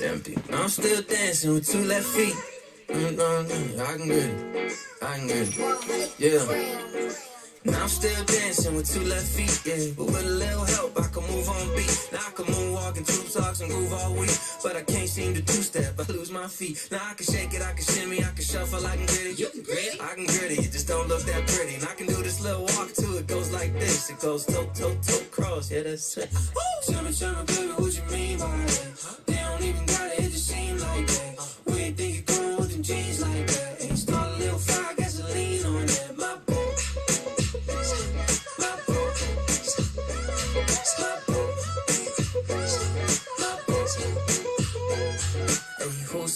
empty. Now I'm still dancing with 2 left feet. I can get it. I can get it. Yeah. Now I'm still dancing with 2 left feet, yeah. But with a little help, I can move on beat. Now I can moonwalk and tube socks and groove all week. But I can't seem to two-step, I lose my feet. Now I can shake it, I can shimmy, I can shuffle, I can get it. You can grit it. I can grit it, you just don't look that pretty. And I can do this little walk too, it goes like this. It goes toe, toe, toe, cross, yeah, that's it. Tell me, baby, what you mean by that? They don't even got it, it just seem like that. We ain't think you going with them jeans like that. Ain't start a little fire, gasoline on that. My boy.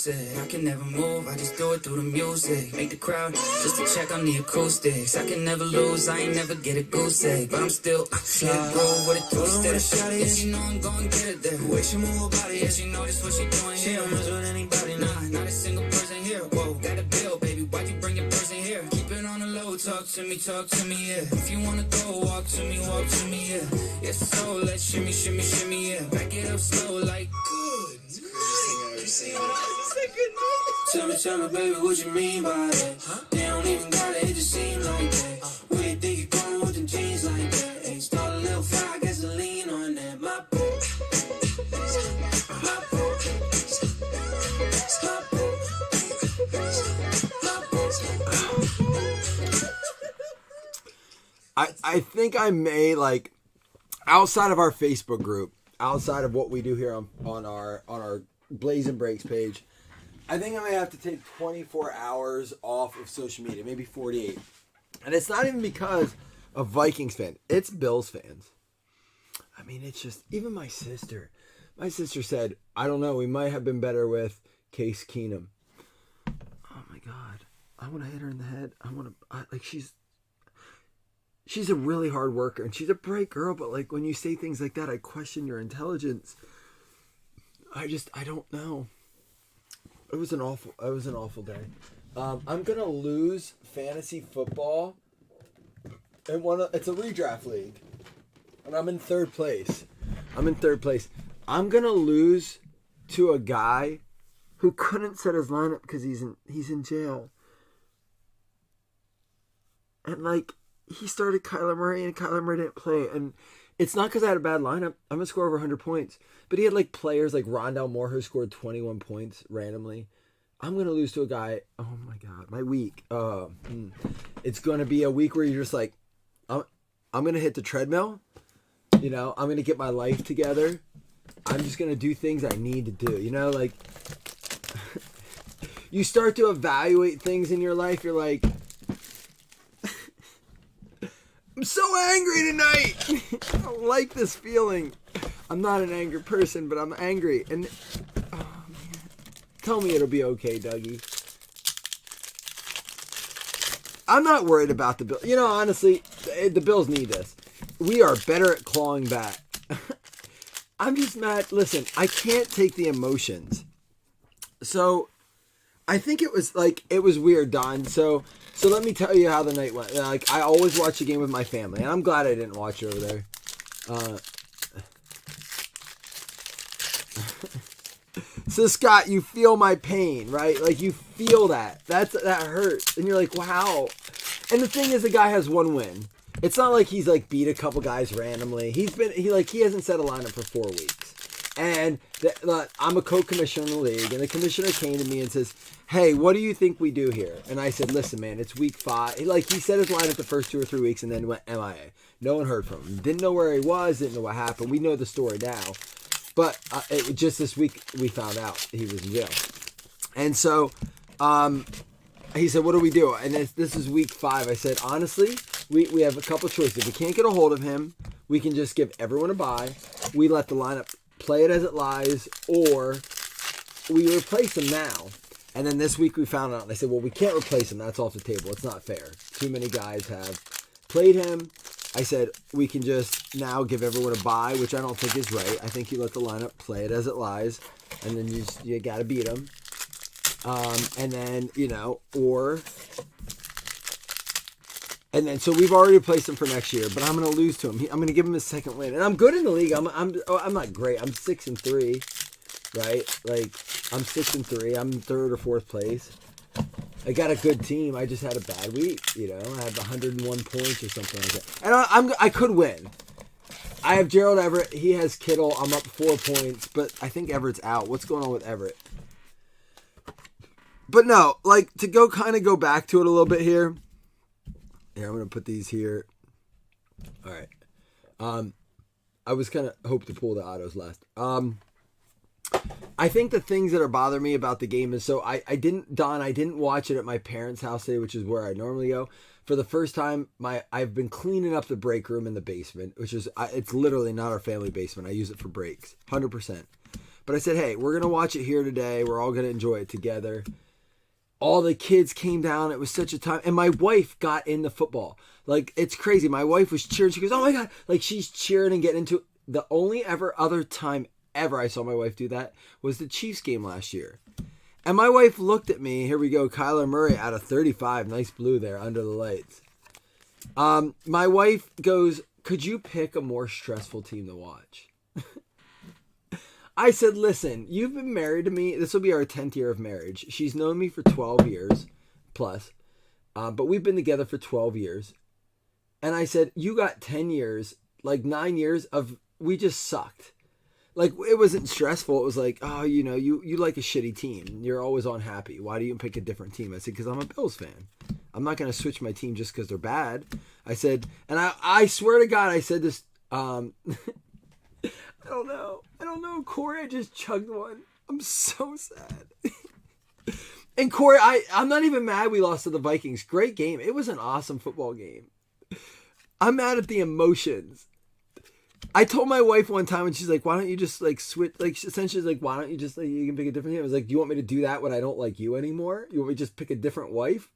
I can never move, I just do it through the music. Make the crowd just to check on the acoustics. I can never lose, I ain't never get a goose egg. But I'm still here to go with a two-step. Yeah, she know I'm gon' get it there. The way she move her body, yeah, she know just what she doing. She don't mess with anybody, nah, not a single person here. Whoa, got a bill, baby, why'd you bring your person here? Keep it on the low, talk to me, yeah. If you wanna go, walk to me, yeah. Yes, so let's shimmy, shimmy, shimmy, yeah. Back it up slow like good. Tell me, baby, what you mean by that? They don't even got it, it just seem like that. We ain't think you going with them jeans like that. Ain't start a little fire, gasoline on that. My boy, my boy, my boy. I think I may, like, outside of our Facebook group, outside of what we do here on our Blazing Breaks page, I think I may have to take 24 hours off of social media, maybe 48. And it's not even because of Vikings fans. It's Bills fans. I mean, it's just, even my sister said, I don't know, we might have been better with Case Keenum. Oh my God. I want to hit her in the head. She's a really hard worker and she's a bright girl, but like when you say things like that, I question your intelligence. I don't know. It was an awful day. I'm gonna lose fantasy football in it's a redraft league, and I'm in third place. I'm gonna lose to a guy who couldn't set his lineup because he's in jail, and like he started Kyler Murray and Kyler Murray didn't play, and it's not because I had a bad lineup. I'm gonna score over 100 points, but he had like players like Rondale Moore who scored 21 points randomly. I'm going to lose to a guy. Oh my God, my week. It's going to be a week where you're just like, I'm going to hit the treadmill. You know, I'm going to get my life together. I'm just going to do things I need to do. You know, like you start to evaluate things in your life. You're like, I'm so angry tonight. I don't like this feeling. I'm not an angry person, but I'm angry. And tell me it'll be okay, Dougie. I'm not worried about the Bills. You know, honestly, the Bills need this. We are better at clawing back. I'm just mad. Listen, I can't take the emotions. So, I think it was weird, Don. So let me tell you how the night went. Like, I always watch the game with my family, and I'm glad I didn't watch it over there. So Scott, you feel my pain, right? Like you feel that hurts, and you're like, wow. And the thing is, the guy has one win. It's not like he's like beat a couple guys randomly. He hasn't set a lineup for 4 weeks. And I'm a co-commissioner in the league, and the commissioner came to me and says, "Hey, what do you think we do here?" And I said, "Listen, man, it's week 5." He set his lineup the first 2 or 3 weeks, and then went MIA. No one heard from him. Didn't know where he was. Didn't know what happened. We know the story now. But just this week, we found out he was in jail. And so he said, what do we do? And this is week 5. I said, honestly, we have a couple choices. If we can't get a hold of him, we can just give everyone a bye. We let the lineup play it as it lies, or we replace him now. And then this week we found out. They said, well, we can't replace him. That's off the table. It's not fair. Too many guys have played him. I said, we can just now give everyone a bye, which I don't think is right. I think you let the lineup play it as it lies, and then you got to beat them. And then, so we've already replaced him for next year, but I'm going to lose to him. I'm going to give him his second win. And I'm good in the league. I'm not great. I'm 6-3. right? Like, I'm 6-3. I'm third or fourth place. I got a good team. I just had a bad week, you know. I had 101 points or something like that. And I could win. I have Gerald Everett. He has Kittle. I'm up 4 points, but I think Everett's out. What's going on with Everett? But no, like, to go back to it a little bit here. Here, I'm going to put these here. All right. I was kind of hope to pull the autos last. I think the things that are bothering me about the game is, so I didn't watch it at my parents' house today, which is where I normally go. For the first time, I've been cleaning up the break room in the basement, which is, it's literally not our family basement. I use it for breaks, 100%. But I said, hey, we're going to watch it here today. We're all going to enjoy it together. All the kids came down. It was such a time. And my wife got into football. Like, it's crazy. My wife was cheering. She goes, oh my God. Like, she's cheering and getting into it. The only other time ever I saw my wife do that was the Chiefs game last year. And my wife looked at me. Here we go. Kyler Murray out of 35. Nice blue there under the lights. My wife goes, could you pick a more stressful team to watch? I said, listen, you've been married to me. This will be our 10th year of marriage. She's known me for 12 years plus. But we've been together for 12 years. And I said, you got 10 years, like 9 years of, we just sucked. Like, it wasn't stressful. It was like, oh, you know, you like a shitty team. You're always unhappy. Why do you pick a different team? I said, because I'm a Bills fan. I'm not going to switch my team just because they're bad. I said, and I swear to God, I said this, I don't know. Corey, I just chugged one. I'm so sad. And Corey, I'm not even mad we lost to the Vikings. Great game. It was an awesome football game. I'm mad at the emotions. I told my wife one time, and she's like, why don't you just, like, switch? Like, essentially, like, why don't you just, like, you can pick a different team? I was like, do you want me to do that when I don't like you anymore? You want me to just pick a different wife?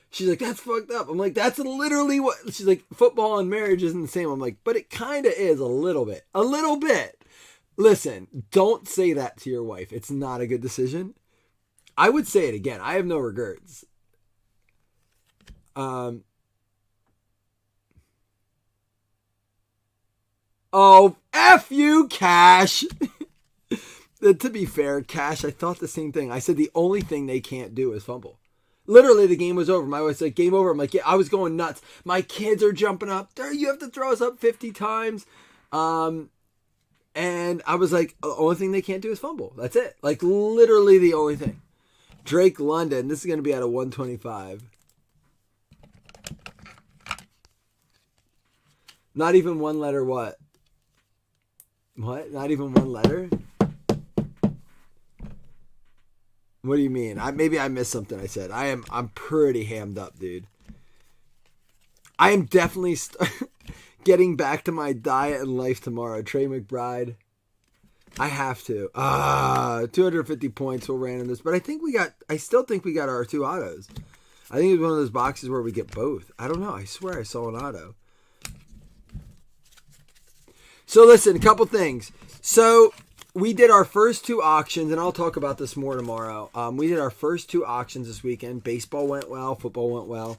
She's like, that's fucked up. I'm like, that's literally what, she's like, football and marriage isn't the same. I'm like, but it kind of is a little bit. A little bit. Listen, don't say that to your wife. It's not a good decision. I would say it again. I have no regrets. Oh, F you, Cash. To be fair, Cash, I thought the same thing. I said the only thing they can't do is fumble. Literally, the game was over. My wife's like, game over. I'm like, yeah, I was going nuts. My kids are jumping up. You have to throw us up 50 times. And I was like, the only thing they can't do is fumble. That's it. Like, literally the only thing. Drake London. This is going to be out of 125. Not even one letter what? What? Not even one letter? What do you mean? Maybe I missed something I said. I'm pretty hammed up, dude. I am definitely getting back to my diet and life tomorrow. Trey McBride. I have to. 250 points. We'll random this. But I still think we got our 2 autos. I think it's one of those boxes where we get both. I don't know. I swear I saw an auto. So listen, a couple things. So we did our first 2 auctions, and I'll talk about this more tomorrow. We did our first 2 auctions this weekend. Baseball went well. Football went well.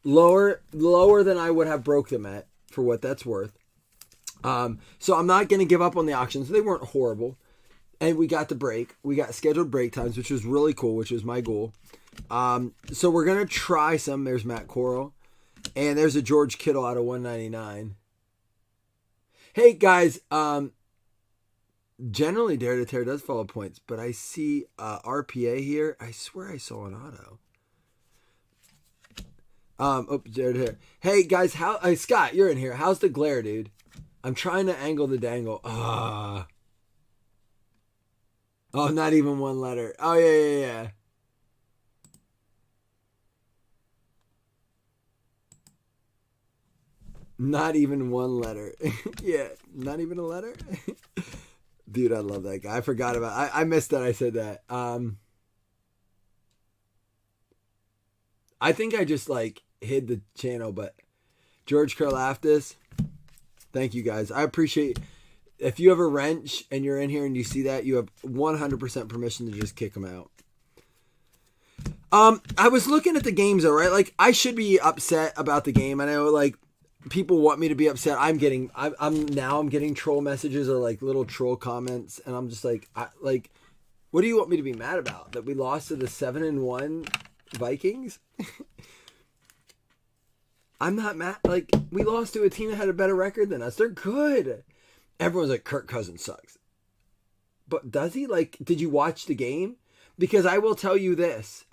Lower than I would have broke them at, for what that's worth. So I'm not going to give up on the auctions. They weren't horrible. And we got the break. We got scheduled break times, which was really cool, which was my goal. So we're going to try some. There's Matt Corral. And there's a George Kittle out of 199. Hey, guys. Generally, Dare to Tear does follow points, but I see RPA here. I swear I saw an auto. Dare to Tear. Hey, guys. Scott, you're in here. How's the glare, dude? I'm trying to angle the dangle. Oh, not even one letter. Oh, yeah. Not even one letter. Yeah, not even a letter. Dude, I love that guy. I forgot about I missed that I said that. I think I just hid the channel, but George Karlaftis, thank you guys. I appreciate if you have a wrench and you're in here and you see that, you have 100% permission to just kick them out. I was looking at the games though, right? I should be upset about the game. I know people want me to be upset. I'm getting troll messages or like little troll comments, and I'm just like, what do you want me to be mad about? That we lost to the 7-1 Vikings? I'm not mad. Like, we lost to a team that had a better record than us. They're good. Everyone's like, Kirk Cousins sucks. But does he? Like, did you watch the game? Because I will tell you this.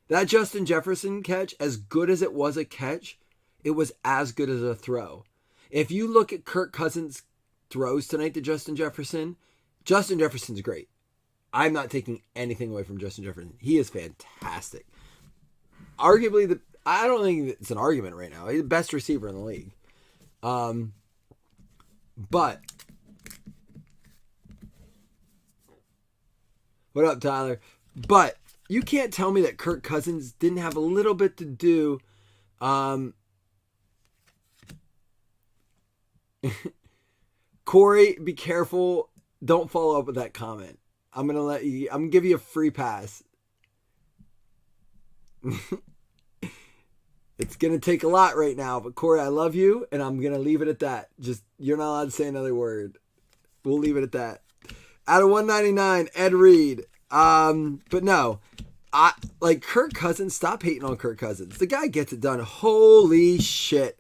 That Justin Jefferson catch, as good as it was a catch, it was as good as a throw. If you look at Kirk Cousins' throws tonight to Justin's great. I'm not taking anything away from Justin Jefferson. He is fantastic. Arguably, I don't think it's an argument right now. He's the best receiver in the league. But what up, Tyler? But you can't tell me that Kirk Cousins didn't have a little bit to do. Corey, be careful. Don't follow up with that comment. I'm gonna give you a free pass. It's gonna take a lot right now, but Corey, I love you, and I'm gonna leave it at that. Just, you're not allowed to say another word. We'll leave it at that. Out of 199, Ed Reed. But no, Kirk Cousins. Stop hating on Kirk Cousins. The guy gets it done. Holy shit.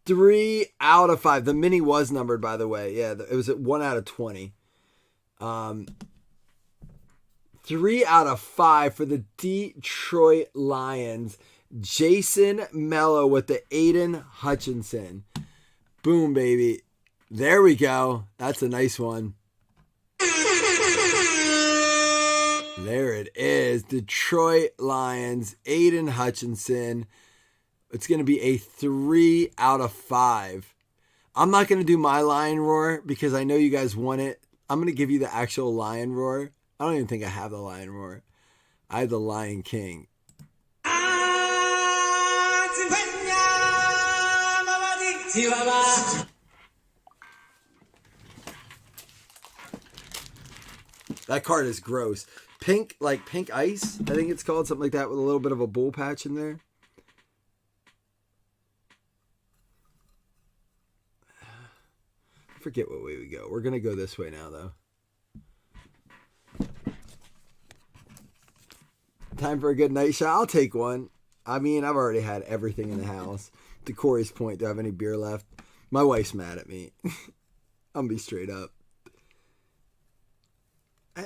3 out of 5. The mini was numbered, by the way. Yeah, it was at 1 out of 20. 3 out of 5 for the Detroit Lions. Jason Mello with the Aiden Hutchinson. Boom, baby. There we go. That's a nice one. There it is. Detroit Lions, Aiden Hutchinson. It's going to be a 3 out of 5. I'm not going to do my lion roar because I know you guys want it. I'm going to give you the actual lion roar. I don't even think I have the lion roar. I have the Lion King. That card is gross. Pink, like pink ice, I think it's called, something like that, with a little bit of a bull patch in there. I forget what way we go. We're going to go this way now, though. Time for a good night shot. I'll take one. I mean, I've already had everything in the house. To Corey's point, do I have any beer left? My wife's mad at me. I'm going to be straight up.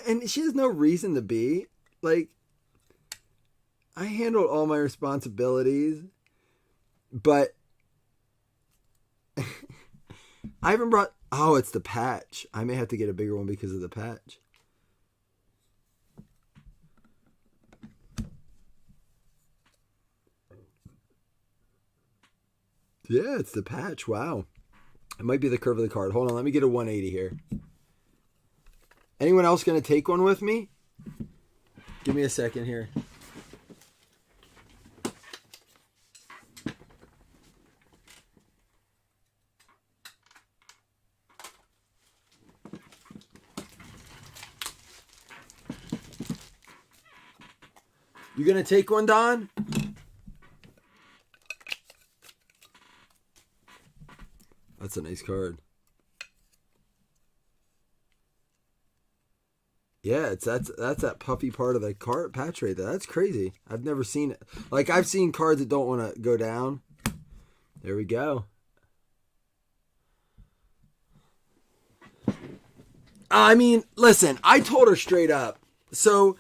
And she has no reason to be. Like, I handled all my responsibilities, but I haven't brought... Oh, it's the patch. I may have to get a bigger one because of the patch. Yeah, it's the patch. Wow. It might be the curve of the card. Hold on, let me get a 180 here. Anyone else going to take one with me? Give me a second here. You going to take one, Don? That's a nice card. Yeah, that's that puffy part of the card patch right there. That's crazy. I've never seen it. Like, I've seen cards that don't want to go down. There we go. I mean, listen, I told her straight up. So,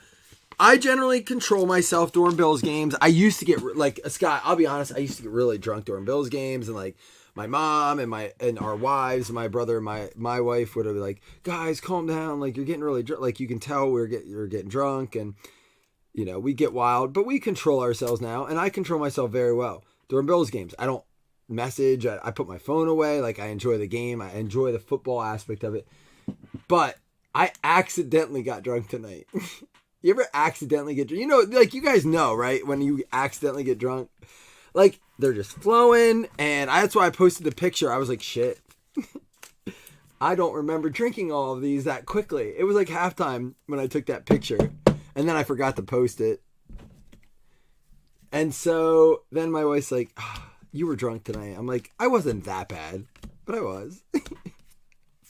I generally control myself during Bills games. I used to get, like, Scott, I'll be honest, I used to get really drunk during Bills games, and like, my mom and our wives, my brother and my wife would have been like, guys, calm down. Like, you're getting really drunk. Like, you can tell you're getting drunk, and, you know, we get wild, but we control ourselves now. And I control myself very well during Bills games. I don't message. I put my phone away. Like, I enjoy the game. I enjoy the football aspect of it, but I accidentally got drunk tonight. You ever accidentally get drunk? You know, like, you guys know, right? When you accidentally get drunk, like, they're just flowing, and that's why I posted the picture. I was like, shit. I don't remember drinking all of these that quickly. It was like halftime when I took that picture, and then I forgot to post it. And so then my wife's like, oh, you were drunk tonight. I'm like, I wasn't that bad, but I was.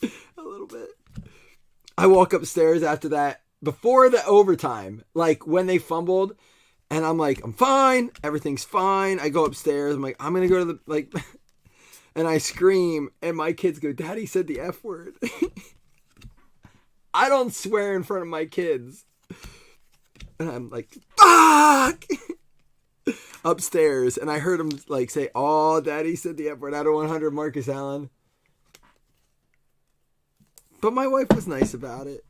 A little bit. I walk upstairs after that, before the overtime, like when they fumbled, and I'm like, I'm fine. Everything's fine. I go upstairs. I'm like, I'm going to go to the, like, and I scream, and my kids go, Daddy said the F word. I don't swear in front of my kids. And I'm like, fuck! Upstairs. And I heard him like say, oh, Daddy said the F word out of 100, Marcus Allen. But my wife was nice about it.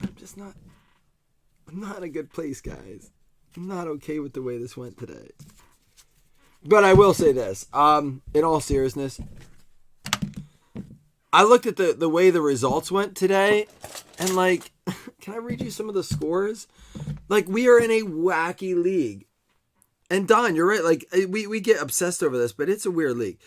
I'm not in a good place, guys. I'm not okay with the way this went today. But I will say this, in all seriousness, I looked at the way the results went today, and like, can I read you some of the scores? Like, we are in a wacky league. And Don, you're right, like, we get obsessed over this, but it's a weird league.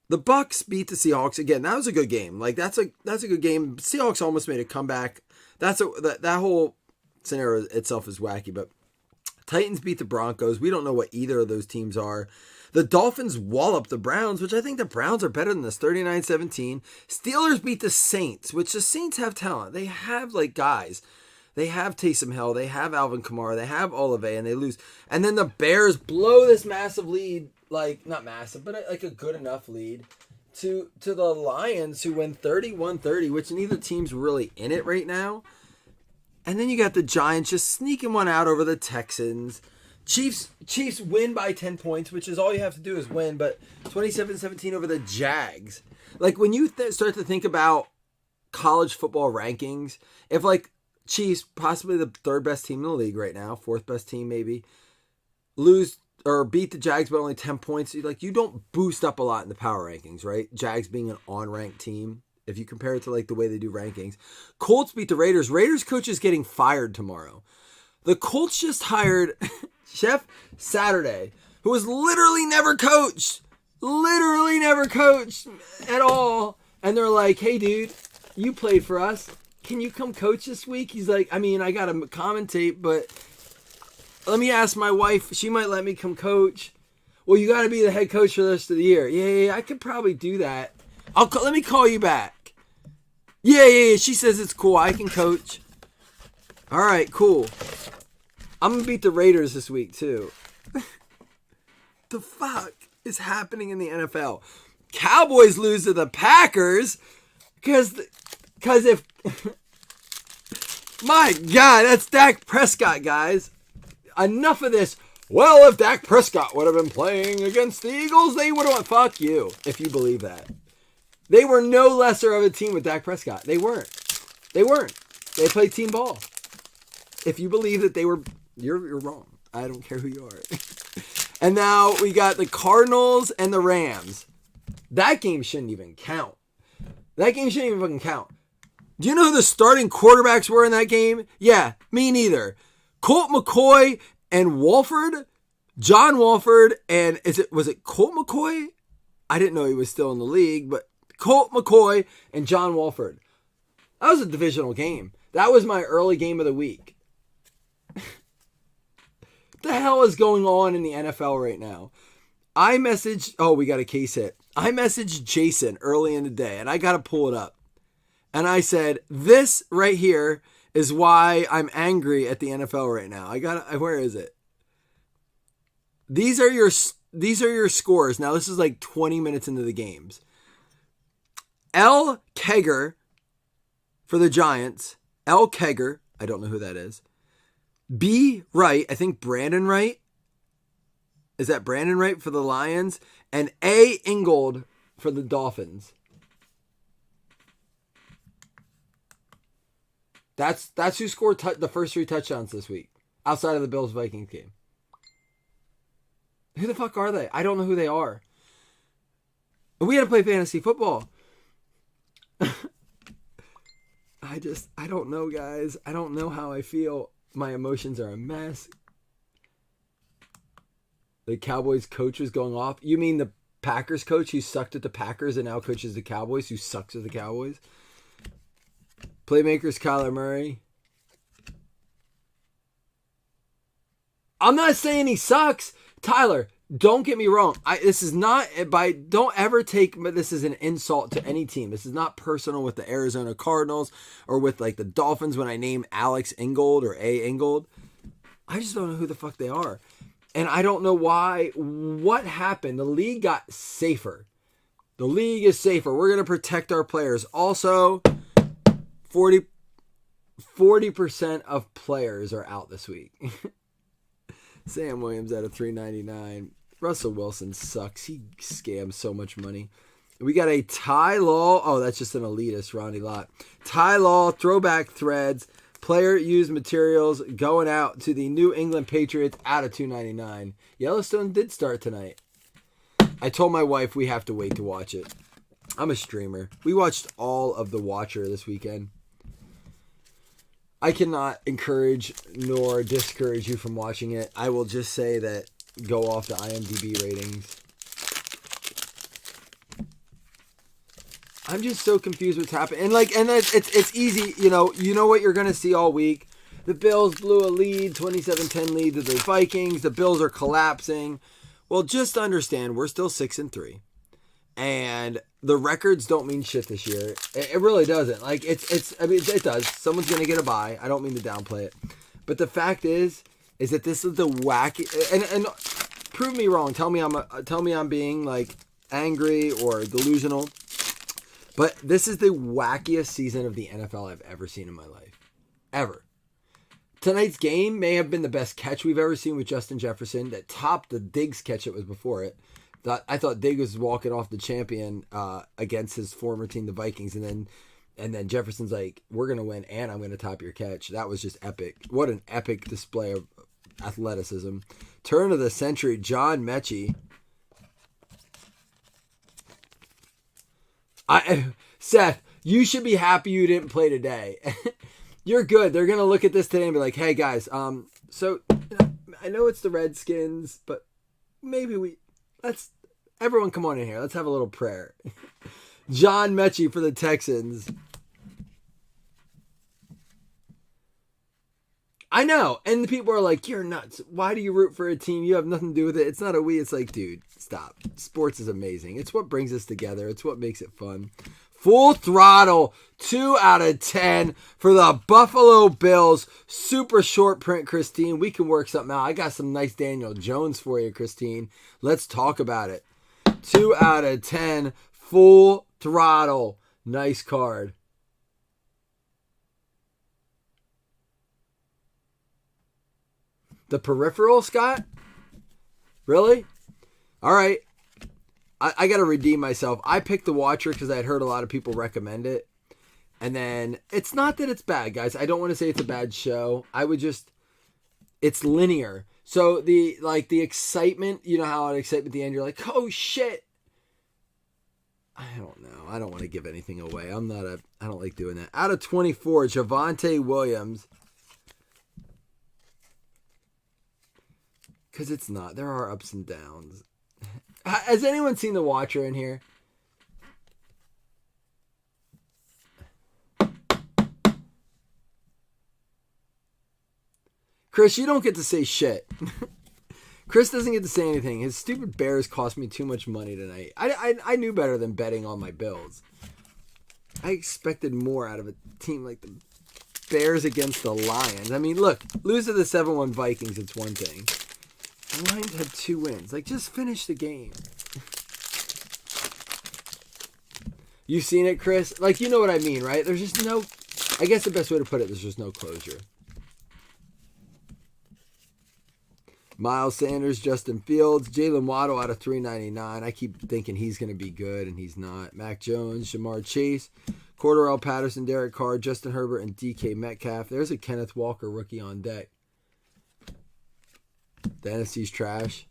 The Bucks beat the Seahawks again. That was a good game. Like, that's a good game. Seahawks almost made a comeback. That whole scenario itself is wacky, but Titans beat the Broncos. We don't know what either of those teams are. The Dolphins wallop the Browns, which I think the Browns are better than this, 39-17. Steelers beat the Saints, which the Saints have talent. They have, like, guys. They have Taysom Hill. They have Alvin Kamara. They have Olave, and they lose. And then the Bears blow this massive lead, like, not massive, but like a good enough lead to the Lions, who win 31-30, which neither team's really in it right now. And then you got the Giants just sneaking one out over the Texans. Chiefs win by 10 points, which is all you have to do is win, but 27-17 over the Jags. Like, when you start to think about college football rankings, if, like, Chiefs, possibly the third best team in the league right now, fourth best team maybe, lose or beat the Jags by only 10 points, like, you don't boost up a lot in the power rankings, right? Jags being an on-ranked team, if you compare it to, like, the way they do rankings. Colts beat the Raiders. Raiders coach is getting fired tomorrow. The Colts just hired Chef Saturday, who has literally never coached at all. And they're like, hey, dude, you played for us. Can you come coach this week? He's like, I mean, I got to commentate, but let me ask my wife. She might let me come coach. Well, you got to be the head coach for the rest of the year. Yeah, I could probably do that. Let me call you back. Yeah. She says it's cool. I can coach. All right, cool. I'm going to beat the Raiders this week, too. The fuck is happening in the NFL? Cowboys lose to the Packers because if... My God, that's Dak Prescott, guys. Enough of this. Well, if Dak Prescott would have been playing against the Eagles, they would have won. Fuck you, if you believe that. They were no lesser of a team with Dak Prescott. They weren't. They played team ball. If you believe that they were... You're wrong. I don't care who you are. And now we got the Cardinals and the Rams. That game shouldn't even count. That game shouldn't even fucking count. Do you know who the starting quarterbacks were in that game? Yeah, me neither. Colt McCoy and Wolford. John Wolford and was it Colt McCoy? I didn't know he was still in the league, but Colt McCoy and John Wolford. That was a divisional game. That was my early game of the week. What the hell is going on in the NFL right now? We got a case hit. I messaged Jason early in the day, and I got to pull it up. And I said, this right here is why I'm angry at the NFL right now. Where is it? These are your scores. Now, this is like 20 minutes into the games. L. Kegger for the Giants. L. Kegger. I don't know who that is. B. Wright. I think Brandon Wright. Is that Brandon Wright for the Lions? And A. Ingold for the Dolphins. That's who scored the first 3 touchdowns this week, outside of the Bills-Vikings game. Who the fuck are they? I don't know who they are. We had to play fantasy football. I don't know, guys. I don't know how I feel. My emotions are a mess. The Cowboys coach was going off. You mean the Packers coach who sucked at the Packers and now coaches the Cowboys, who sucks at the Cowboys? Playmakers, Kyler Murray. I'm not saying he sucks. Tyler, don't get me wrong. This is not don't ever take this as an insult to any team. This is not personal with the Arizona Cardinals or with like the Dolphins when I name Alex Ingold or A. Ingold. I just don't know who the fuck they are. And I don't know why. What happened? The league got safer. The league is safer. We're going to protect our players. Also, 40% of players are out this week. Sam Williams at a $3.99. Russell Wilson sucks. He scams so much money. We got a Ty Law. Oh, that's just an elitist, Ronnie Lott. Ty Law, throwback threads, player used materials going out to the New England Patriots out of $2.99. Yellowstone did start tonight. I told my wife we have to wait to watch it. I'm a streamer. We watched all of The Watcher this weekend. I cannot encourage nor discourage you from watching it. I will just say that go off the IMDb ratings. I'm just so confused what's happening. And it's easy, you know what you're gonna see all week. The Bills blew a lead, 27-10 lead to the Vikings. The Bills are collapsing. Well, just understand we're still 6-3. And the records don't mean shit this year. It really doesn't. Like it does. Someone's gonna get a bye. I don't mean to downplay it, but the fact is that this is the wacky. And prove me wrong. Tell me I'm being like angry or delusional. But this is the wackiest season of the NFL I've ever seen in my life, ever. Tonight's game may have been the best catch we've ever seen with Justin Jefferson that topped the Diggs catch that was before it. I thought Diggs was walking off the champion against his former team, the Vikings, and then Jefferson's like, "We're gonna win, and I'm gonna top your catch." That was just epic. What an epic display of athleticism. Turn of the century, John Mechie. Seth, you should be happy you didn't play today. You're good. They're gonna look at this today and be like, "Hey guys, so I know it's the Redskins, but maybe let's everyone come on in here. Let's have a little prayer." John Mechie for the Texans. I know. And the people are like, "You're nuts. Why do you root for a team? You have nothing to do with it. It's not a we." It's like, dude, stop. Sports is amazing. It's what brings us together. It's what makes it fun. Full Throttle, 2 out of 10 for the Buffalo Bills. Super short print, Christine. We can work something out. I got some nice Daniel Jones for you, Christine. Let's talk about it. 2 out of 10, Full Throttle. Nice card. The peripheral, Scott? Really? All right. I got to redeem myself. I picked The Watcher because I had heard a lot of people recommend it. And then it's not that it's bad, guys. I don't want to say it's a bad show. It's linear. So the excitement, you know how at excitement at the end, you're like, "Oh shit." I don't know. I don't want to give anything away. I don't like doing that. Out of 24, Javonte Williams. Because it's not. There are ups and downs. Has anyone seen The Watcher in here? Chris, you don't get to say shit. Chris doesn't get to say anything. His stupid Bears cost me too much money tonight. I knew better than betting on my Bills. I expected more out of a team like the Bears against the Lions. I mean, look, lose to the 7-1 Vikings, it's one thing. The Lions had 2 wins. Like, just finish the game. You've seen it, Chris? Like, you know what I mean, right? There's just no... I guess the best way to put it, there's just no closure. Miles Sanders, Justin Fields, Jalen Waddle out of $3.99. I keep thinking he's going to be good, and he's not. Mac Jones, Jamar Chase, Cordarrelle Patterson, Derek Carr, Justin Herbert, and DK Metcalf. There's a Kenneth Walker rookie on deck. The NFC's trash.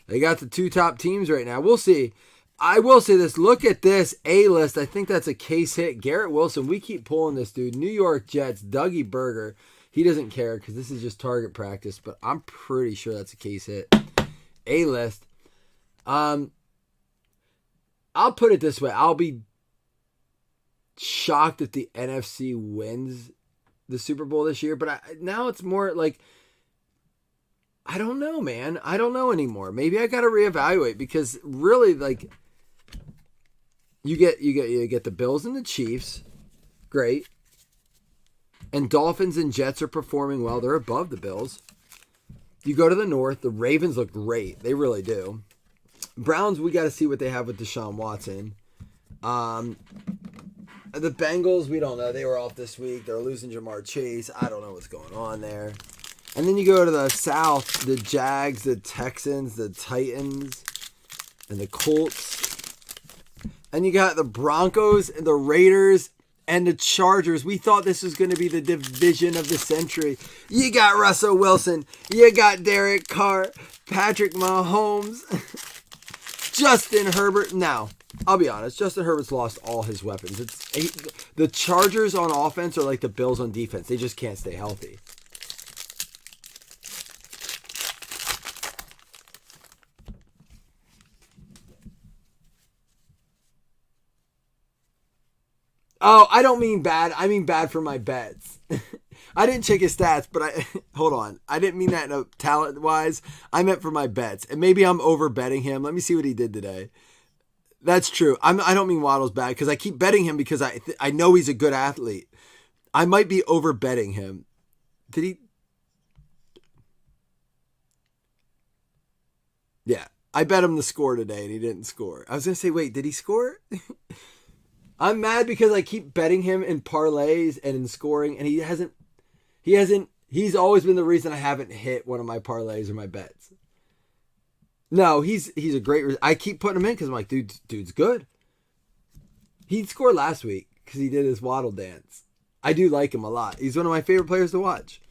They got the 2 top teams right now. We'll see. I will say this. Look at this A-list. I think that's a case hit. Garrett Wilson. We keep pulling this dude. New York Jets. Dougie Berger. He doesn't care because this is just target practice, but I'm pretty sure that's a case hit. A-list. I'll put it this way. I'll be shocked if the NFC wins the Super Bowl this year, but now it's more like I don't know, man. I don't know anymore. Maybe I got to reevaluate because really, like, you get the Bills and the Chiefs, great, and Dolphins and Jets are performing well. They're above the Bills. You go to the North, the Ravens look great. They really do. Browns, we got to see what they have with Deshaun Watson. The Bengals, we don't know. They were off this week. They're losing Jamar Chase. I don't know what's going on there. And then you go to the South, the Jags, the Texans, the Titans, and the Colts. And you got the Broncos and the Raiders and the Chargers. We thought this was going to be the division of the century. You got Russell Wilson. You got Derek Carr, Patrick Mahomes, Justin Herbert. Now, I'll be honest. Justin Herbert's lost all his weapons. The Chargers on offense are like the Bills on defense. They just can't stay healthy. Oh, I don't mean bad. I mean bad for my bets. I didn't check his stats, but hold on. I didn't mean that talent-wise. I meant for my bets. And maybe I'm over-betting him. Let me see what he did today. That's true. I don't mean Waddle's bad because I keep betting him because I know he's a good athlete. I might be over-betting him. Did he? Yeah. I bet him the score today and he didn't score. I was going to say, wait, did he score? I'm mad because I keep betting him in parlays and in scoring, and he's always been the reason I haven't hit one of my parlays or my bets. No, he's a great, I keep putting him in because I'm like, dude's good. He scored last week because he did his Waddle dance. I do like him a lot. He's one of my favorite players to watch.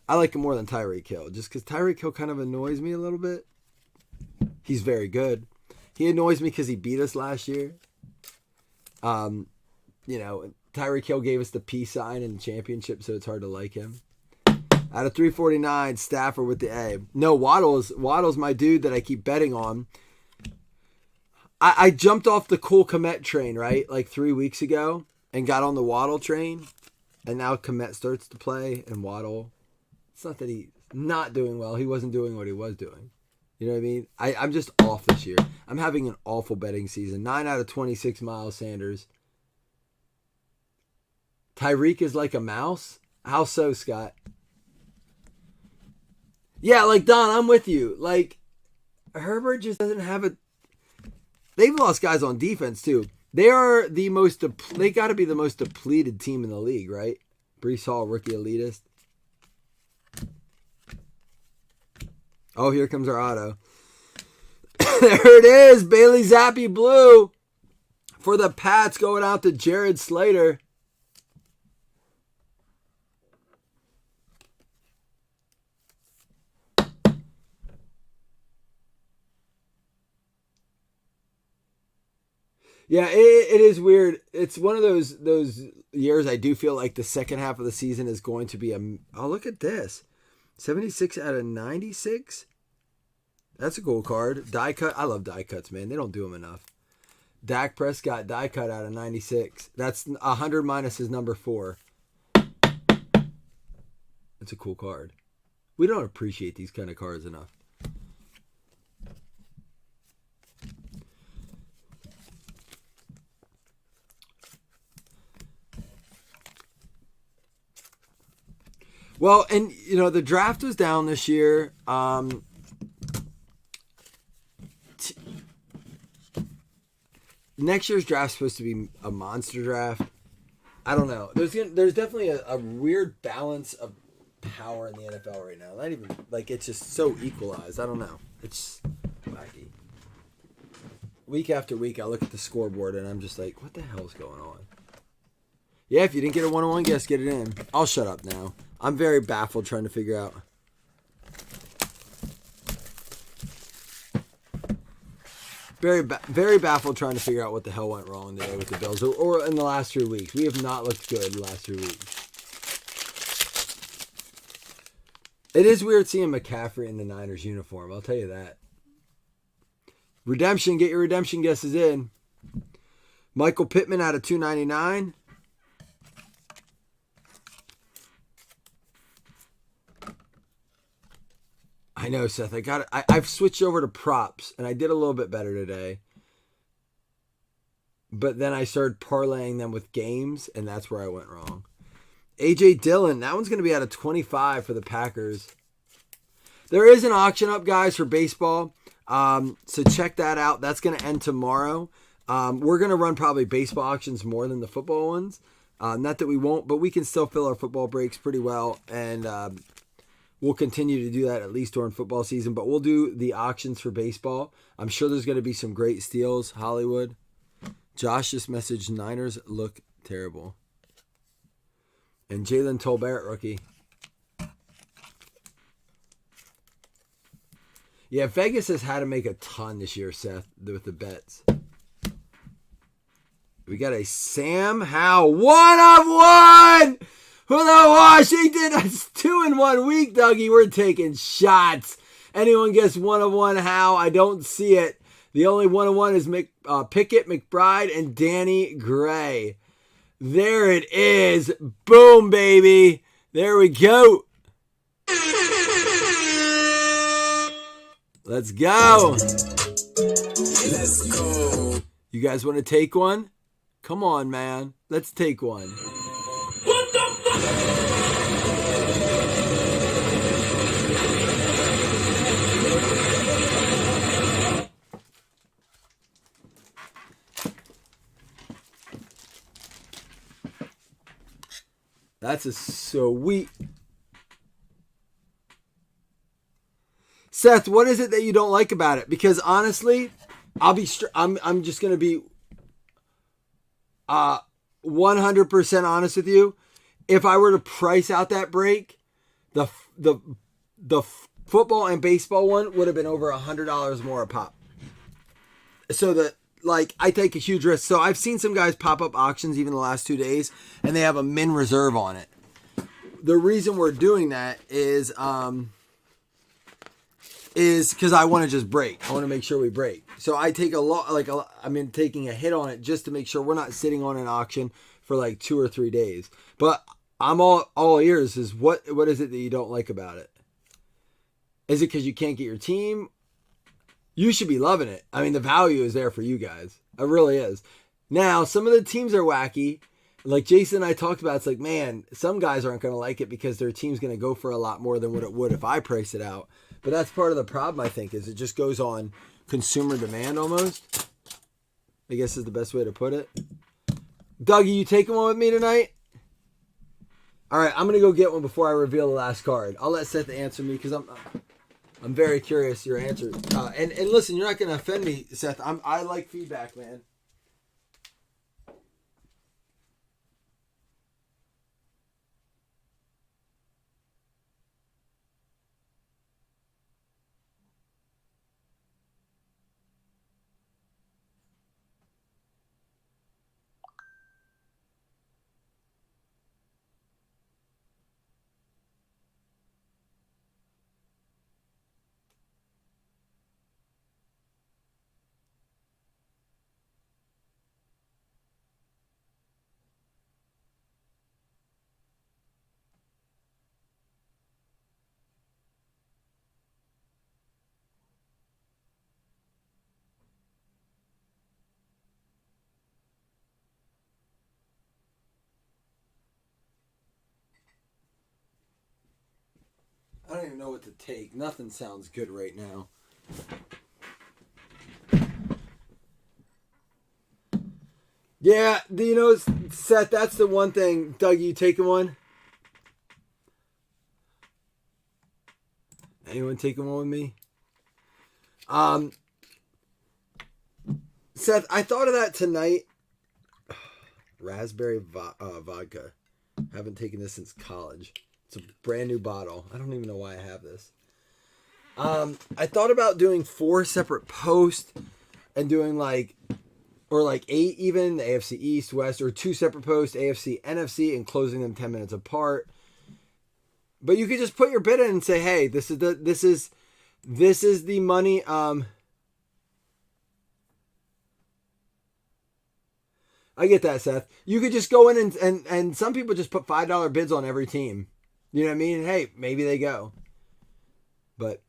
I like him more than Tyreek Hill, just because Tyreek Hill kind of annoys me a little bit. He's very good. He annoys me because he beat us last year. Tyreek Hill gave us the peace sign in the championship, so it's hard to like him. Out of 349, Stafford with the A. No, Waddle's my dude that I keep betting on. I jumped off the Cole Kmet train, right? Like 3 weeks ago and got on the Waddle train. And now Kmet starts to play and Waddle. It's not that he's not doing well. He wasn't doing what he was doing. You know what I mean? I'm just off this year. I'm having an awful betting season. 9 out of 26, Miles Sanders. Tyreek is like a mouse? How so, Scott? Yeah, like, Don, I'm with you. Like, Herbert just doesn't have a... They've lost guys on defense, too. They are the most... They got to be the most depleted team in the league, right? Breece Hall, rookie elitist. Oh, here comes our auto. There it is. Bailey Zappi Blue for the Pats going out to Jared Slater. Yeah, it is weird. It's one of those years I do feel like the second half of the season is going to be oh, look at this. 76 out of 96? That's a cool card. Die cut. I love die cuts, man. They don't do them enough. Dak Prescott die cut out of 96. That's 100 minus his number 4. It's a cool card. We don't appreciate these kind of cards enough. Well, and, the draft was down this year. Next year's draft's supposed to be a monster draft. I don't know. There's definitely a weird balance of power in the NFL right now. Not even, like, it's just so equalized. I don't know. It's wacky. Week after week, I look at the scoreboard, and I'm just like, what the hell's going on? Yeah, if you didn't get a one-on-one guess, get it in. I'll shut up now. I'm very baffled trying to figure out. Very baffled trying to figure out what the hell went wrong today with the Bills or in the last 3 weeks. We have not looked good the last 3 weeks. It is weird seeing McCaffrey in the Niners uniform. I'll tell you that. Redemption, get your redemption guesses in. Michael Pittman out of 299. I know, Seth. I've switched over to props, and I did a little bit better today. But then I started parlaying them with games, and that's where I went wrong. A.J. Dillon, that one's going to be out of 25 for the Packers. There is an auction up, guys, for baseball. So check that out. That's going to end tomorrow. We're going to run probably baseball auctions more than the football ones. Not that we won't, but we can still fill our football breaks pretty well. And we'll continue to do that at least during football season. But we'll do the auctions for baseball. I'm sure there's going to be some great steals. Hollywood. Josh just messaged, Niners look terrible. And Jalen Tolbert, rookie. Yeah, Vegas has had to make a ton this year, Seth, with the bets. We got a Sam Howell 1 of 1 for the Washington. It's 2 in 1 week, Dougie. We're taking shots. Anyone gets 1 of 1 Howe? I don't see it. The only 1 of 1 is Pickett, McBride, and Danny Gray. There it is. Boom, baby. There we go. Let's go. Let's go. You guys want to take one? Come on, man. Let's take one. What the fuck? That's a sweet. Seth, what is it that you don't like about it? Because honestly, I'm just going to be 100% honest with you. If I were to price out that break, the football and baseball one would have been over $100 more a pop. So I take a huge risk. So I've seen some guys pop up auctions even the last 2 days, and they have a min reserve on it. The reason we're doing that is because I want to just break. I want to make sure we break. So I take taking a hit on it just to make sure we're not sitting on an auction for like 2 or 3 days. But I'm all ears. Is what is it that you don't like about it? Is it because you can't get your team? You should be loving it. I mean, the value is there for you guys. It really is. Now, some of the teams are wacky. Like Jason and I talked about, it's like, man, some guys aren't going to like it because their team's going to go for a lot more than what it would if I price it out. But that's part of the problem, I think, is it just goes on consumer demand almost. I guess is the best way to put it. Dougie, you taking one with me tonight? All right, I'm going to go get one before I reveal the last card. I'll let Seth answer me because I'm very curious your answer. And listen, you're not going to offend me, Seth. I like feedback, man. I don't even know what to take. Nothing sounds good right now. Yeah, Seth, that's the one thing. Doug, you taking one? Anyone taking one with me? Seth, I thought of that tonight. Raspberry vodka. Haven't taken this since college. It's a brand new bottle. I don't even know why I have this. I thought about doing 4 separate posts and doing 8 even, the AFC East, West, or 2 separate posts, AFC, NFC, and closing them 10 minutes apart. But you could just put your bid in and say, hey, this is the money. I get that, Seth. You could just go in and some people just put $5 bids on every team. You know what I mean? Hey, maybe they go. But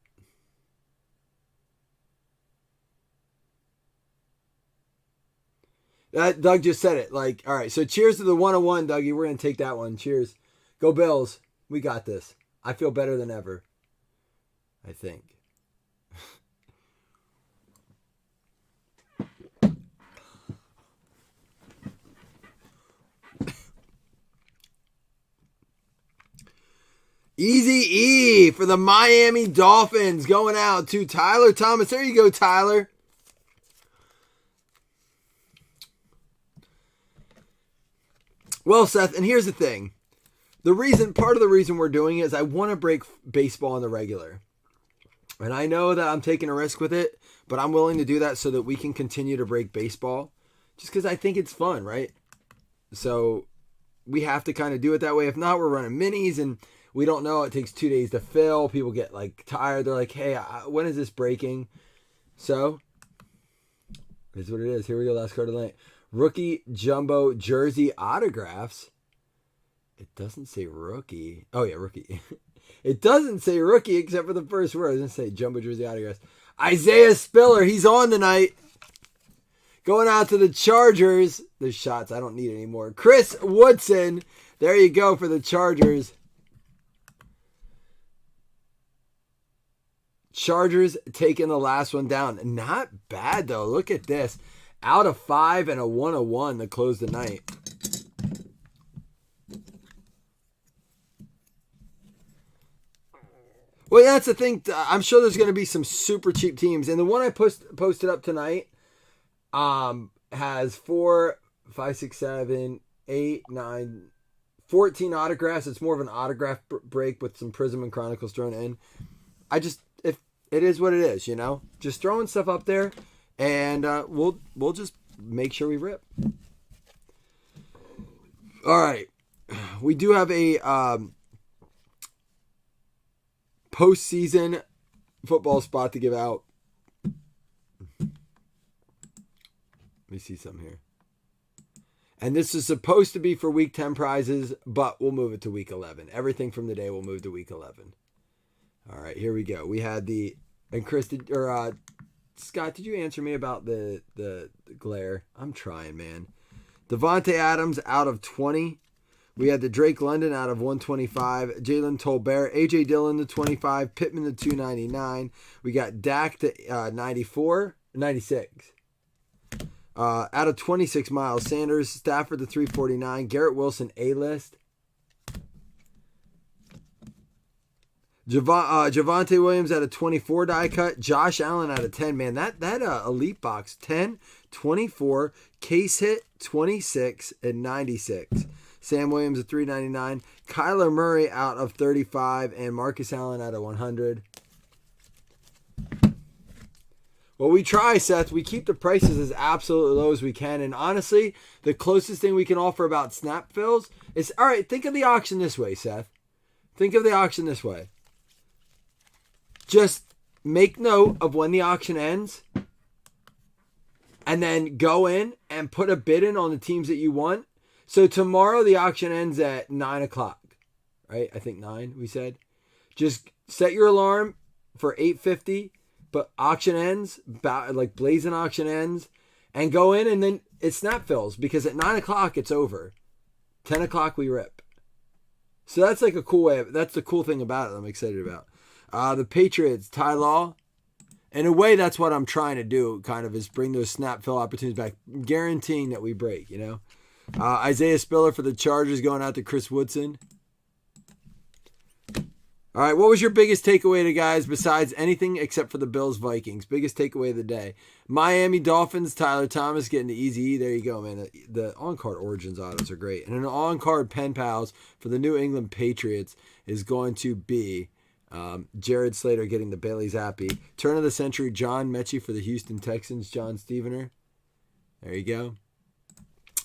Doug just said it. Like, all right, so cheers to the 101, Dougie. We're going to take that one. Cheers. Go Bills. We got this. I feel better than ever. I think. Easy E for the Miami Dolphins going out to Tyler Thomas. There you go, Tyler. Well, Seth, and here's the thing. Part of the reason we're doing it is I want to break baseball on the regular. And I know that I'm taking a risk with it, but I'm willing to do that so that we can continue to break baseball just because I think it's fun, right? So we have to kind of do it that way. If not, we're running minis and we don't know. It takes 2 days to fill. People get like tired. They're like, hey, when is this breaking? So here's what it is. Here we go. Last card of the night. Rookie jumbo jersey autographs. It doesn't say rookie. Oh, yeah, rookie. It doesn't say rookie except for the first word. It doesn't say jumbo jersey autographs. Isaiah Spiller. He's on tonight. Going out to the Chargers. There's shots I don't need anymore. Chris Woodson. There you go for the Chargers. Chargers taking the last one down. Not bad, though. Look at this. Out of 5 and a 101 to close the night. Well, that's the thing. I'm sure there's going to be some super cheap teams. And the one I posted up tonight has 4, 5, 6, 7, 8, 9, 14 autographs. It's more of an autograph break with some Prism and Chronicles thrown in. If it is what it is, you know, just throwing stuff up there, and we'll just make sure we rip. All right, we do have a postseason football spot to give out. Let me see some here. And this is supposed to be for week 10 prizes, but we'll move it to week 11. Everything from the day will move to week 11. All right, here we go. We had and Chris, Scott, did you answer me about the glare? I'm trying, man. Devontae Adams out of 20. We had the Drake London out of 125. Jalen Tolbert, A.J. Dillon to 25. Pittman to 299. We got Dak to 96. Out of 26, Miles Sanders. Stafford to 349. Garrett Wilson, A-list. Javonte Williams out of 24 die cut. Josh Allen out of 10. Man, that elite box 10, 24, case hit 26 and 96. Sam Williams at 399. Kyler Murray out of 35 and Marcus Allen out of 100. Well, we try, Seth. We keep the prices as absolutely low as we can. And honestly, the closest thing we can offer about snap fills is, all right, think of the auction this way, Seth. Think of the auction this way. Just make note of when the auction ends and then go in and put a bid in on the teams that you want. So tomorrow the auction ends at 9 o'clock, right? I think 9, we said. Just set your alarm for 8:50, but auction ends, like blazing auction ends, and go in and then it snap fills because at 9 o'clock it's over. 10 o'clock we rip. So that's like a cool way. That's the cool thing about it I'm excited about. The Patriots, Ty Law. In a way, that's what I'm trying to do, kind of, is bring those snap fill opportunities back, guaranteeing that we break, you know. Isaiah Spiller for the Chargers going out to Chris Woodson. All right, what was your biggest takeaway today, guys, besides anything except for the Bills-Vikings? Biggest takeaway of the day. Miami Dolphins, Tyler Thomas getting the easy E. There you go, man. The on-card Origins autos are great. And an on-card Pen Pals for the New England Patriots is going to be Jared Slater getting the Bailey Zappi. Turn of the century, John Mechie for the Houston Texans, John Stevener. There you go.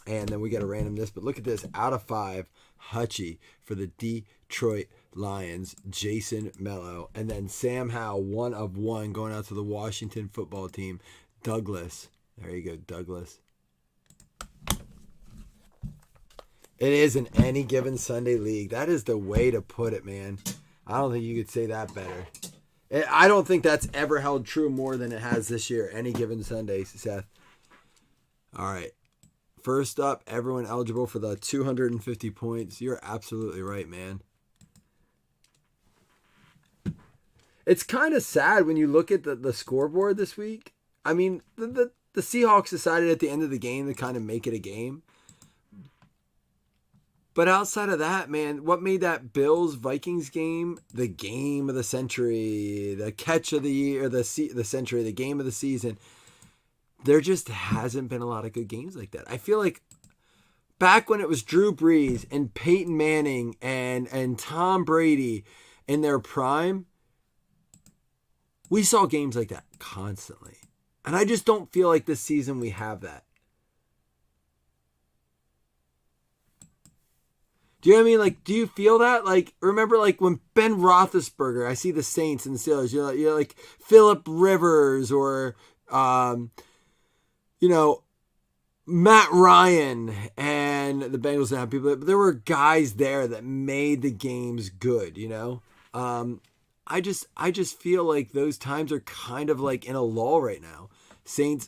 And then we got a random this, but look at this. Out of 5, Hutchie for the Detroit Lions, Jason Mello. And then Sam Howell, 1 of 1, going out to the Washington football team, Douglas. There you go, Douglas. It is an any given Sunday league. That is the way to put it, man. I don't think you could say that better. I don't think that's ever held true more than it has this year. Any given Sunday, Seth. All right. First up, everyone eligible for the 250 points. You're absolutely right, man. It's kind of sad when you look at the scoreboard this week. I mean, the Seahawks decided at the end of the game to kind of make it a game. But outside of that, man, what made that Bills-Vikings game the game of the century, the catch of the year, the century, the game of the season? There just hasn't been a lot of good games like that. I feel like back when it was Drew Brees and Peyton Manning and Tom Brady in their prime, we saw games like that constantly. And I just don't feel like this season we have that. Do you know what I mean? Like, do you feel that? Like, remember, like, when Ben Roethlisberger, I see the Saints and the Steelers, you're like Phillip Rivers or, Matt Ryan and the Bengals didn't have people, but there were guys there that made the games good, I just feel like those times are kind of like in a lull right now. Saints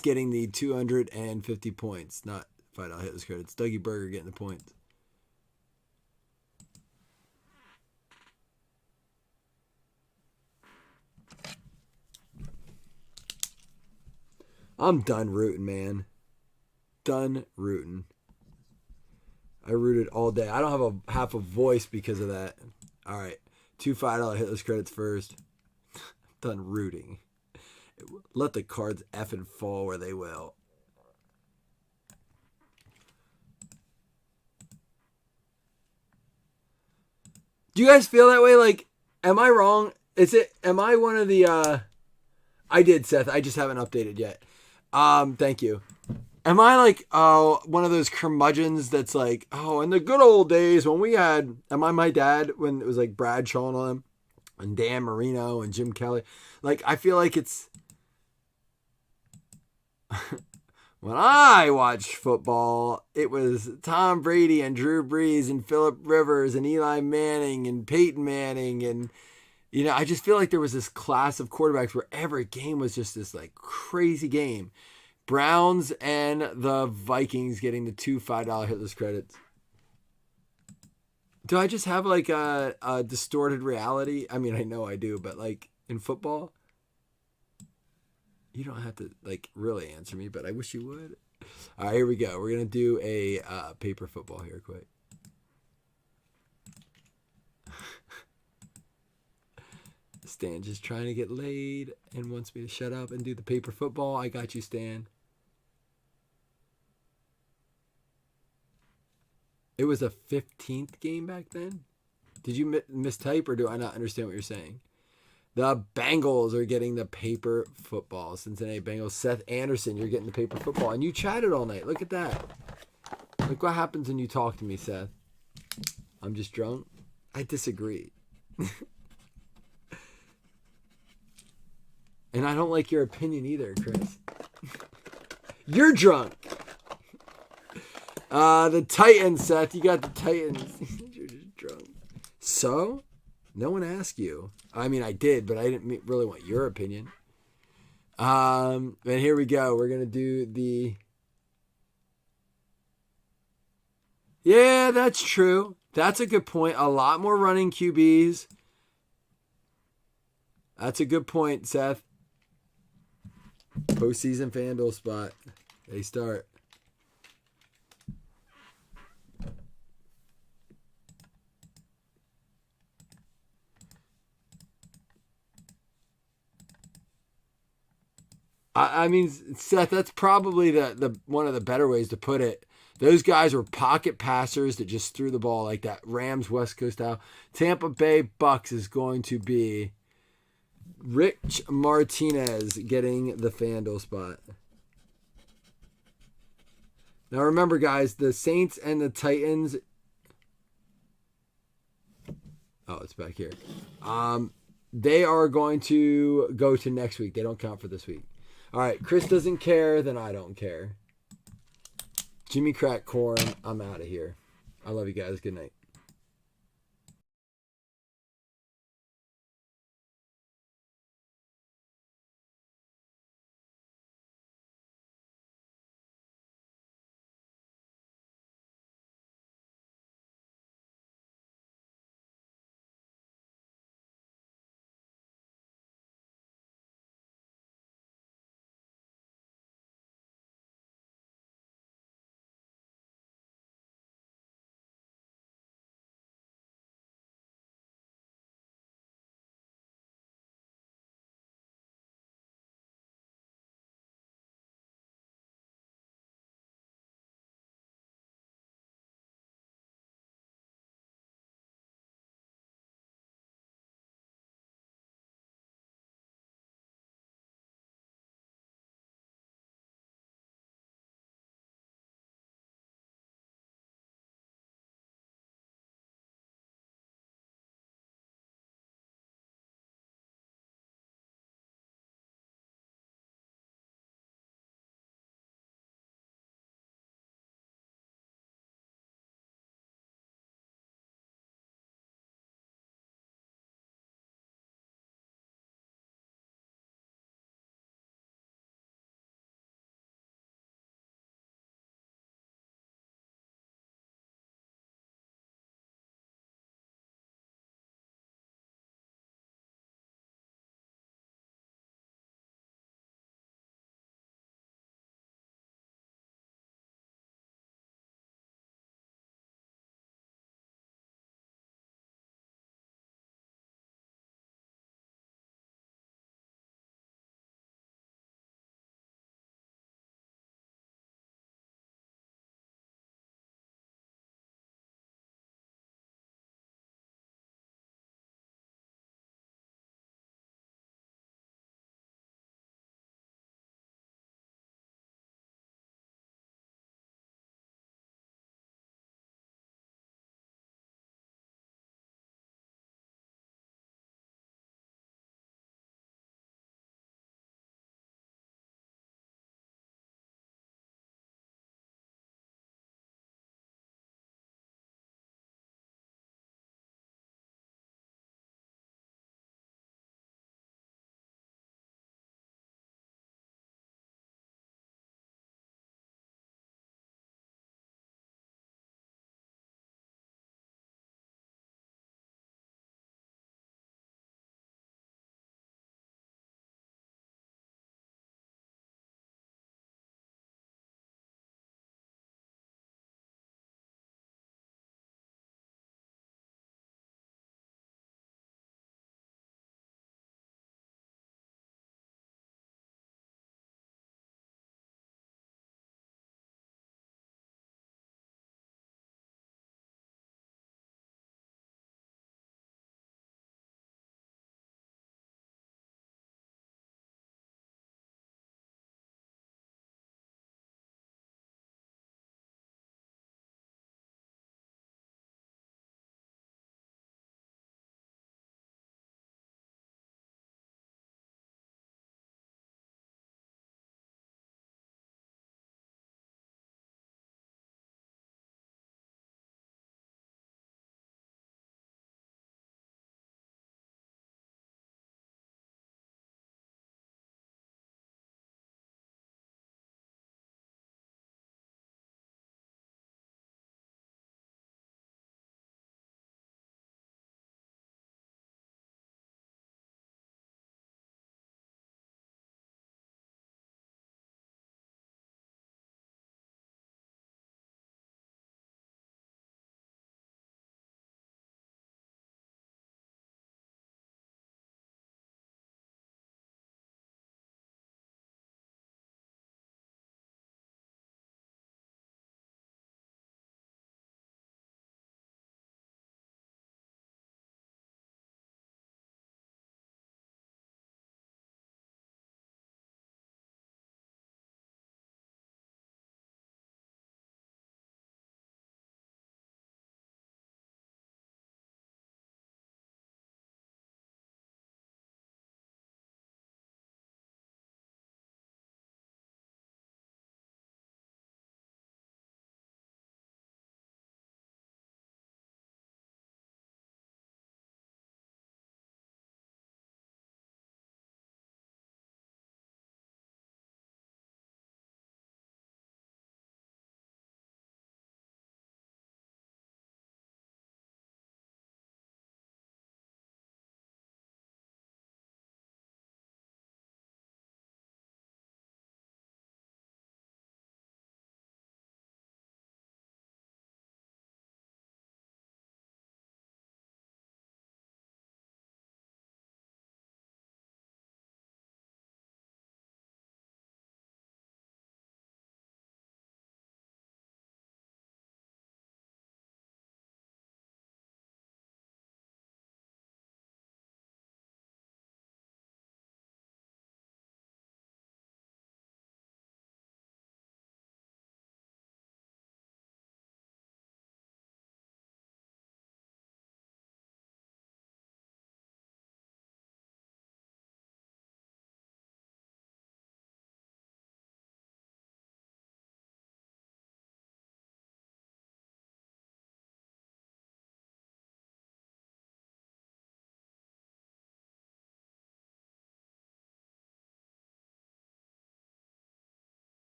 getting the 250 points, not $5 Hitler's credits. Dougie Berger getting the points. I'm done rooting, man. Done rooting. I rooted all day. I don't have half a voice because of that. All right. 2 $5 Hitler's credits first. Done rooting. Let the cards effing fall where they will. Do you guys feel that way? Like, am I wrong? Am I one of the, I did, Seth. I just haven't updated yet. Thank you. Am I like, one of those curmudgeons that's like, in the good old days when we had, am I my dad when it was like Bradshaw and him and Dan Marino and Jim Kelly? Like, I feel like it's, when I watched football, it was Tom Brady and Drew Brees and Phillip Rivers and Eli Manning and Peyton Manning. And, I just feel like there was this class of quarterbacks where every game was just this like crazy game. Browns and the Vikings getting the 2 $5 Hitler's credits. Do I just have like a distorted reality? I mean, I know I do, but like in football, you don't have to like really answer me, but I wish you would. All right, here we go. We're going to do a paper football here quick. Stan just trying to get laid and wants me to shut up and do the paper football. I got you, Stan. It was a 15th game back then? Did you mistype or do I not understand what you're saying? The Bengals are getting the paper football. Cincinnati Bengals. Seth Anderson, you're getting the paper football. And you chatted all night. Look at that. Look what happens when you talk to me, Seth. I'm just drunk? I disagree. And I don't like your opinion either, Chris. You're drunk. The Titans, Seth. You got the Titans. You're just drunk. So, no one asked you. I mean, I did, but I didn't really want your opinion. And here we go. We're going to do the... Yeah, that's true. That's a good point. A lot more running QBs. That's a good point, Seth. Postseason FanDuel spot. They start. I mean, Seth, that's probably the one of the better ways to put it. Those guys were pocket passers that just threw the ball like that. Rams West Coast style. Tampa Bay Bucks is going to be Rich Martinez getting the FanDuel spot. Now remember, guys, the Saints and the Titans. Oh, it's back here. They are going to go to next week. They don't count for this week. All right, Chris doesn't care, then I don't care. Jimmy Crack Corn, I'm out of here. I love you guys. Good night.